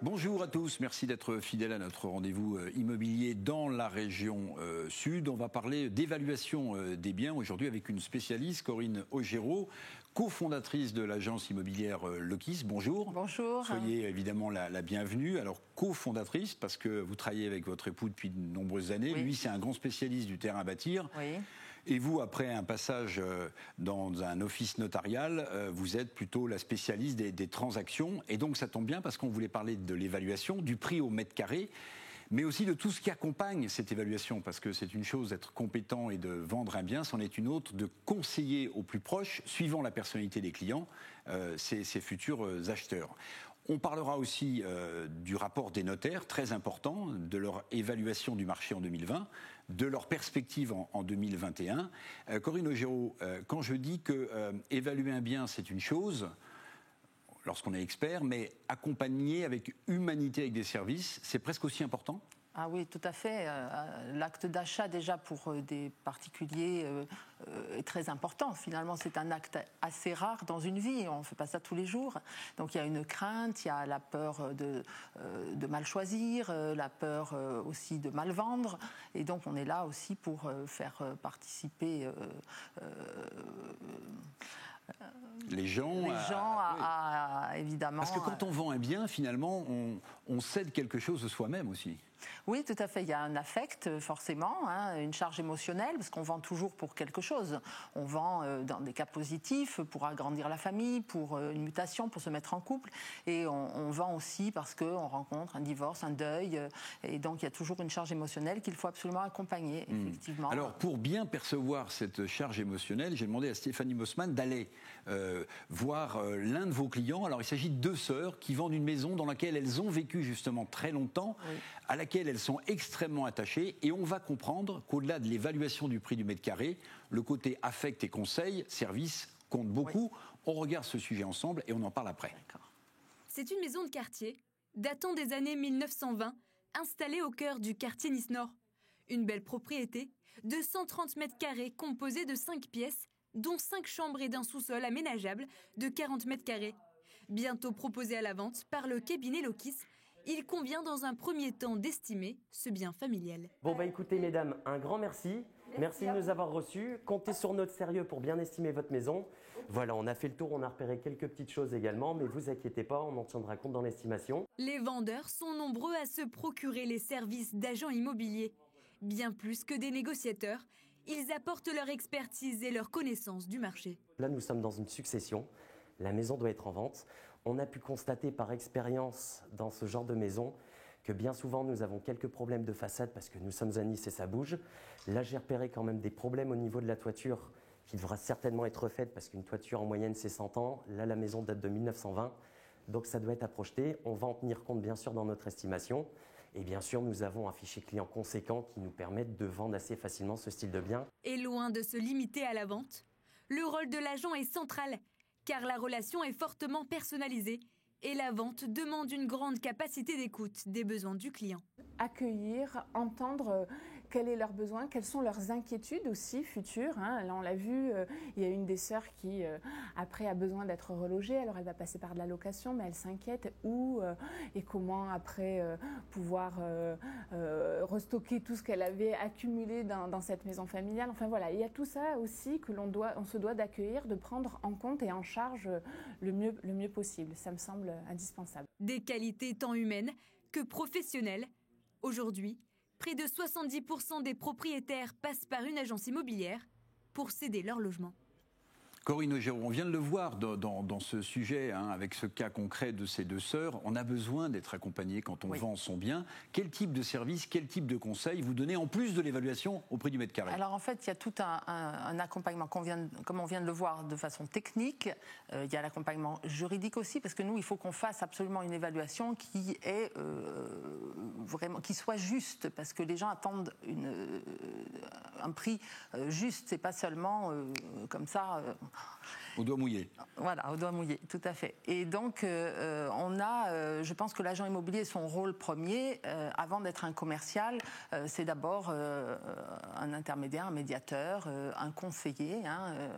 Bonjour à tous, merci d'être fidèles à notre rendez-vous immobilier dans la région sud. On va parler d'évaluation des biens aujourd'hui avec une spécialiste, Corinne Augereau, cofondatrice de l'agence immobilière Lokis. Bonjour. Bonjour. Soyez évidemment la bienvenue. Alors cofondatrice parce que vous travaillez avec votre époux depuis de nombreuses années. Oui. Lui, c'est un grand spécialiste du terrain à bâtir. Oui. Et vous, après un passage dans un office notarial, vous êtes plutôt la spécialiste des transactions. Et donc ça tombe bien parce qu'on voulait parler de l'évaluation, du prix au mètre carré, mais aussi de tout ce qui accompagne cette évaluation. Parce que c'est une chose d'être compétent et de vendre un bien, c'en est une autre de conseiller au plus proche, suivant la personnalité des clients, ces futurs acheteurs. On parlera aussi du rapport des notaires, très important, de leur évaluation du marché en 2020, de leur perspective en 2021. Corinne Augereau, quand je dis que évaluer un bien, c'est une chose, lorsqu'on est expert, mais accompagner avec humanité, avec des services, c'est presque aussi important ? Ah oui, tout à fait. L'acte d'achat, déjà, pour des particuliers, est très important. Finalement, c'est un acte assez rare dans une vie. On ne fait pas ça tous les jours. Donc, il y a une crainte, il y a la peur de mal choisir, la peur aussi de mal vendre. Et donc, on est là aussi pour faire participer les gens à évidemment... Parce que quand on vend un bien, finalement, on cède quelque chose de soi-même aussi. Oui, tout à fait. Il y a un affect, forcément, une charge émotionnelle, parce qu'on vend toujours pour quelque chose. On vend dans des cas positifs, pour agrandir la famille, pour une mutation, pour se mettre en couple. Et on vend aussi parce qu'on rencontre un divorce, un deuil. Et donc, il y a toujours une charge émotionnelle qu'il faut absolument accompagner, effectivement. Alors, pour bien percevoir cette charge émotionnelle, j'ai demandé à Stéphanie Mossman d'aller voir l'un de vos clients. Alors, il s'agit de deux sœurs qui vendent une maison dans laquelle elles ont vécu justement très longtemps, oui, à laquelle elles sont extrêmement attachées, et on va comprendre qu'au-delà de l'évaluation du prix du mètre carré, le côté affect et conseil, service, compte beaucoup. Oui. On regarde ce sujet ensemble et on en parle après. D'accord. C'est une maison de quartier, datant des années 1920, installée au cœur du quartier Nice-Nord. Une belle propriété de 130 mètres carrés composée de 5 pièces, dont 5 chambres et d'un sous-sol aménageable de 40 mètres carrés. Bientôt proposée à la vente par le cabinet Lokis, il convient dans un premier temps d'estimer ce bien familial. Bon écoutez mesdames, un grand merci. Merci de nous avoir reçus. Comptez sur notre sérieux pour bien estimer votre maison. Voilà, on a fait le tour, on a repéré quelques petites choses également, mais vous inquiétez pas, on en tiendra compte dans l'estimation. Les vendeurs sont nombreux à se procurer les services d'agents immobiliers. Bien plus que des négociateurs, ils apportent leur expertise et leur connaissance du marché. Là, nous sommes dans une succession. La maison doit être en vente. On a pu constater par expérience dans ce genre de maison que bien souvent nous avons quelques problèmes de façade parce que nous sommes à Nice et ça bouge. Là, j'ai repéré quand même des problèmes au niveau de la toiture qui devra certainement être refaite parce qu'une toiture en moyenne c'est 100 ans. Là, la maison date de 1920, donc ça doit être à projeter. On va en tenir compte bien sûr dans notre estimation. Et bien sûr, nous avons un fichier client conséquent qui nous permet de vendre assez facilement ce style de bien. Et loin de se limiter à la vente, le rôle de l'agent est central, car la relation est fortement personnalisée et la vente demande une grande capacité d'écoute des besoins du client. Accueillir, entendre quels sont leurs besoins, quelles sont leurs inquiétudes aussi futures. Là, on l'a vu, il y a une des sœurs qui, après, a besoin d'être relogée. Alors, elle va passer par de la location, mais elle s'inquiète où et comment, après, pouvoir restocker tout ce qu'elle avait accumulé dans cette maison familiale. Enfin, voilà, il y a tout ça aussi que on se doit d'accueillir, de prendre en compte et en charge le mieux possible. Ça me semble indispensable. Des qualités tant humaines que professionnelles. Aujourd'hui, près de 70% des propriétaires passent par une agence immobilière pour céder leur logement. Corinne Augereau, on vient de le voir dans ce sujet, avec ce cas concret de ces deux sœurs. On a besoin d'être accompagné quand on vend son bien. Quel type de service, quel type de conseil vous donnez en plus de l'évaluation au prix du mètre carré ? Alors en fait, il y a tout un accompagnement, comme on vient de le voir, de façon technique. Il y a l'accompagnement juridique aussi, parce que nous, il faut qu'on fasse absolument une évaluation qui soit juste, parce que les gens attendent un prix juste, c'est pas seulement comme ça. Au doigt mouillé. Voilà, au doigt mouillé, tout à fait. Et donc, je pense que l'agent immobilier, son rôle premier, avant d'être un commercial, c'est d'abord un intermédiaire, un médiateur, un conseiller,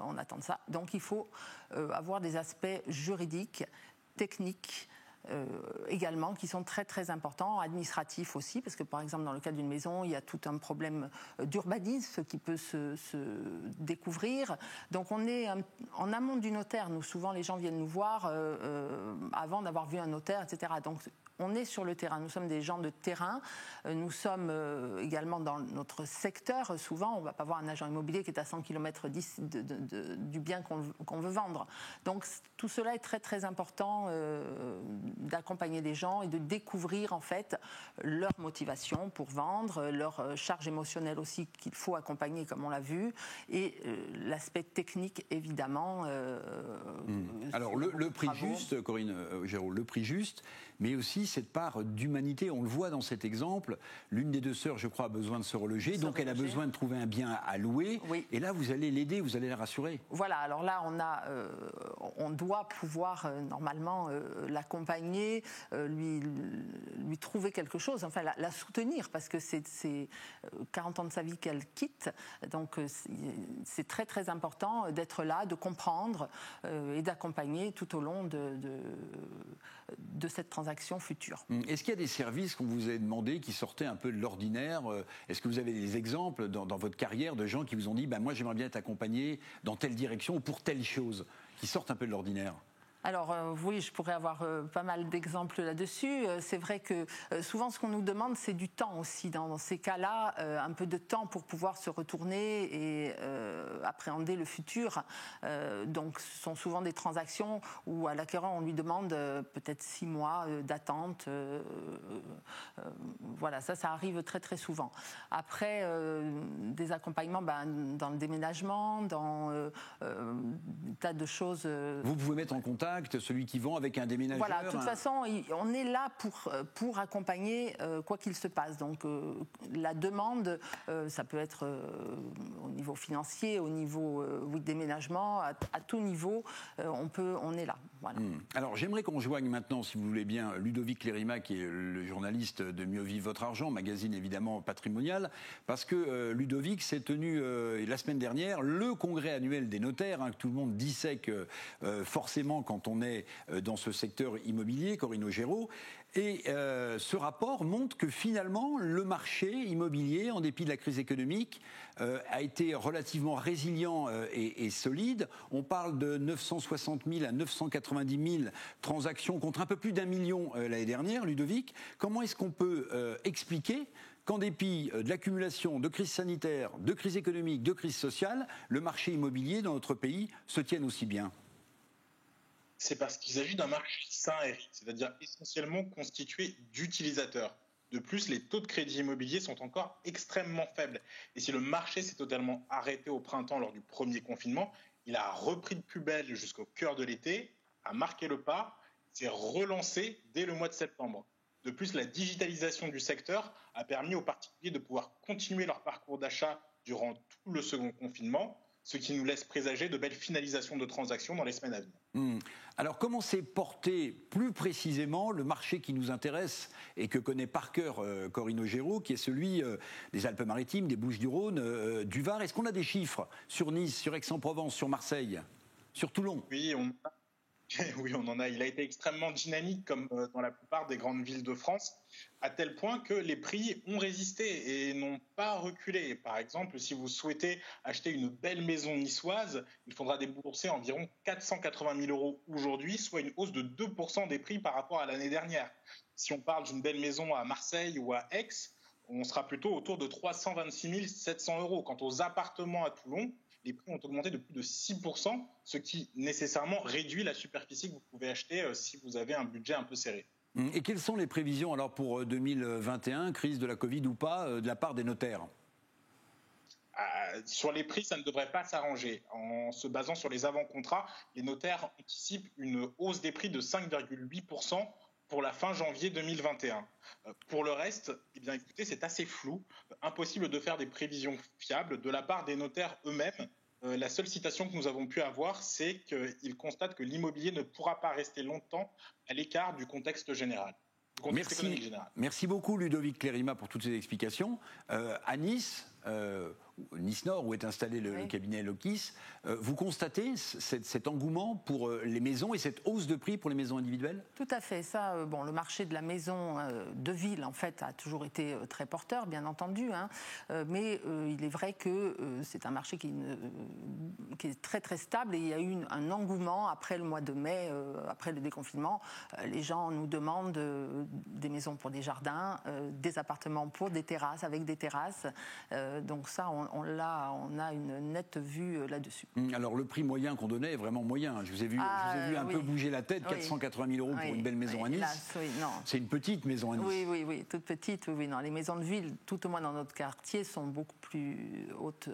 on attend de ça. Donc, il faut avoir des aspects juridiques, techniques, également, qui sont très très importants, administratifs aussi, parce que par exemple dans le cas d'une maison, il y a tout un problème d'urbanisme qui peut se découvrir. Donc on est en amont du notaire. Nous, souvent les gens viennent nous voir avant d'avoir vu un notaire, etc. Donc on est sur le terrain, nous sommes des gens de terrain, nous sommes également dans notre secteur. Souvent, on ne va pas voir un agent immobilier qui est à 100 km du bien qu'on veut vendre. Donc tout cela est très très important d'accompagner les gens et de découvrir en fait leur motivation pour vendre, leur charge émotionnelle aussi qu'il faut accompagner comme on l'a vu, et l'aspect technique évidemment. Alors le prix juste, Corinne Géraud, le prix juste, mais aussi cette part d'humanité. On le voit dans cet exemple, l'une des deux sœurs, je crois, a besoin de se reloger, donc elle a besoin de trouver un bien à louer, oui. Et là vous allez l'aider, vous allez la rassurer. Voilà, alors là on doit pouvoir normalement l'accompagner, lui trouver quelque chose, enfin la soutenir, parce que c'est 40 ans de sa vie qu'elle quitte, donc c'est très très important d'être là, de comprendre et d'accompagner tout au long de cette transaction future. Est-ce qu'il y a des services qu'on vous a demandé qui sortaient un peu de l'ordinaire? Est-ce que vous avez des exemples dans votre carrière de gens qui vous ont dit moi j'aimerais bien être accompagné dans telle direction ou pour telle chose, qui sortent un peu de l'ordinaire? Alors oui, je pourrais avoir pas mal d'exemples là-dessus. C'est vrai que souvent ce qu'on nous demande, c'est du temps aussi. Dans ces cas-là, un peu de temps pour pouvoir se retourner et appréhender le futur. Donc ce sont souvent des transactions où à l'acquéreur on lui demande peut-être 6 mois d'attente. Voilà, ça arrive très très souvent. Après, des accompagnements dans le déménagement, dans un tas de choses. Vous pouvez mettre en contact celui qui vend avec un déménageur. Voilà, de toute façon, on est là pour accompagner quoi qu'il se passe. Donc la demande, ça peut être au niveau financier, au niveau déménagement, à tout niveau, on est là. Voilà. Alors j'aimerais qu'on joigne maintenant, si vous voulez bien, Ludovic Lérima, qui est le journaliste de Mieux Vivre Votre Argent, magazine évidemment patrimonial, parce que Ludovic s'est tenu la semaine dernière le congrès annuel des notaires, que tout le monde dissèque forcément quand on est dans ce secteur immobilier, Corinne Géraud. Et ce rapport montre que finalement, le marché immobilier, en dépit de la crise économique, a été relativement résilient et solide. On parle de 960 000 à 990 000 transactions contre un peu plus d'1 million l'année dernière. Ludovic, comment est-ce qu'on peut expliquer qu'en dépit de l'accumulation de crises sanitaires, de crises économiques, de crises sociales, le marché immobilier dans notre pays se tienne aussi bien ? C'est parce qu'il s'agit d'un marché sain et riche, c'est-à-dire essentiellement constitué d'utilisateurs. De plus, les taux de crédit immobilier sont encore extrêmement faibles. Et si le marché s'est totalement arrêté au printemps lors du premier confinement, il a repris de plus belle jusqu'au cœur de l'été, a marqué le pas, s'est relancé dès le mois de septembre. De plus, la digitalisation du secteur a permis aux particuliers de pouvoir continuer leur parcours d'achat durant tout le second confinement, ce qui nous laisse présager de belles finalisations de transactions dans les semaines à venir. Alors, comment s'est porté plus précisément le marché qui nous intéresse et que connaît par cœur Corinne Géraud, qui est celui des Alpes-Maritimes, des Bouches-du-Rhône, du Var? Est-ce qu'on a des chiffres sur Nice, sur Aix-en-Provence, sur Marseille, sur Toulon? Oui, on en a. Il a été extrêmement dynamique, comme dans la plupart des grandes villes de France, à tel point que les prix ont résisté et n'ont pas reculé. Par exemple, si vous souhaitez acheter une belle maison niçoise, il faudra débourser environ 480 000 euros aujourd'hui, soit une hausse de 2% des prix par rapport à l'année dernière. Si on parle d'une belle maison à Marseille ou à Aix, on sera plutôt autour de 326 700 euros. Quant aux appartements à Toulon, les prix ont augmenté de plus de 6%, ce qui nécessairement réduit la superficie que vous pouvez acheter si vous avez un budget un peu serré. Et quelles sont les prévisions alors pour 2021, crise de la Covid ou pas, de la part des notaires? Sur les prix, ça ne devrait pas s'arranger. En se basant sur les avant-contrats, les notaires anticipent une hausse des prix de 5,8% pour la fin janvier 2021. Pour le reste, eh bien, écoutez, c'est assez flou, impossible de faire des prévisions fiables de la part des notaires eux-mêmes. La seule citation que nous avons pu avoir, c'est qu'ils constatent que l'immobilier ne pourra pas rester longtemps à l'écart du contexte général. Merci beaucoup Ludovic Clérima pour toutes ces explications. À Nice, Nice Nord, où est installé le cabinet Lokis, vous constatez cet engouement pour les maisons et cette hausse de prix pour les maisons individuelles ? Tout à fait. Ça, le marché de la maison de ville, en fait, a toujours été très porteur, bien entendu. Mais il est vrai que c'est un marché qui est très, très stable. Et il y a eu un engouement après le mois de mai, après le déconfinement. Les gens nous demandent des maisons pour des jardins, des appartements pour des terrasses, avec des terrasses. Donc ça, on a une nette vue là-dessus. Alors le prix moyen qu'on donnait est vraiment moyen. Je vous ai vu un peu bouger la tête, 480 000 € pour une belle maison à Nice. Hélas, non. C'est une petite maison à Nice. Oui, toute petite. Oui, non. Les maisons de ville, tout au moins dans notre quartier, sont beaucoup plus hautes.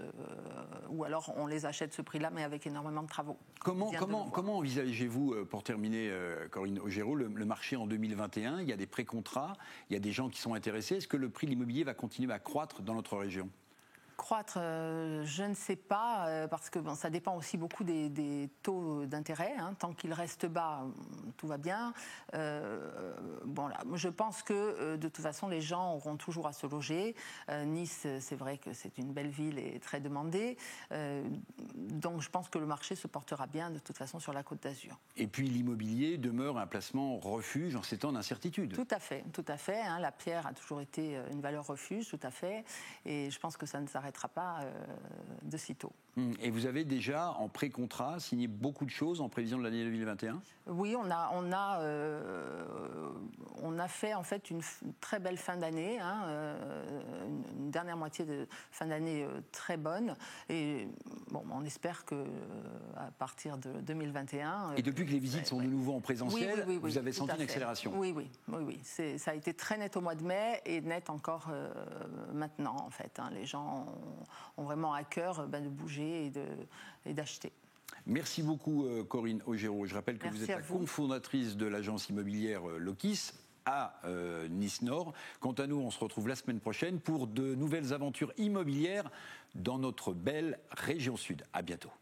Ou alors on les achète ce prix-là, mais avec énormément de travaux. Comment envisagez-vous, pour terminer, Corinne Augereau, le marché en 2021 ? Il y a des pré-contrats, il y a des gens qui sont intéressés. Est-ce que le prix de l'immobilier va continuer à croître dans notre région ? Croître, je ne sais pas, parce que ça dépend aussi beaucoup des taux d'intérêt. Tant qu'ils restent bas, tout va bien. Je pense que de toute façon, les gens auront toujours à se loger. Nice, c'est vrai que c'est une belle ville et très demandée. Donc je pense que le marché se portera bien de toute façon sur la Côte d'Azur. Et puis l'immobilier demeure un placement refuge en ces temps d'incertitude. Tout à fait. La pierre a toujours été une valeur refuge, tout à fait. Et je pense que ça ne s'arrêtera pas de sitôt. Et vous avez déjà, en pré-contrat, signé beaucoup de choses en prévision de l'année 2021 ? Oui, on a fait en fait une très belle fin d'année, une dernière moitié de fin d'année très bonne. Et on espère que à partir de 2021. Et depuis que les visites sont de nouveau en présentiel, vous avez senti une accélération ? Oui. Ça a été très net au mois de mai et net encore maintenant en fait. Les gens ont vraiment à cœur de bouger et d'acheter. Merci beaucoup Corinne Augereau. Je rappelle que vous êtes la cofondatrice de l'agence immobilière Lokis à Nice Nord. Quant à nous, on se retrouve la semaine prochaine pour de nouvelles aventures immobilières dans notre belle région sud. À bientôt.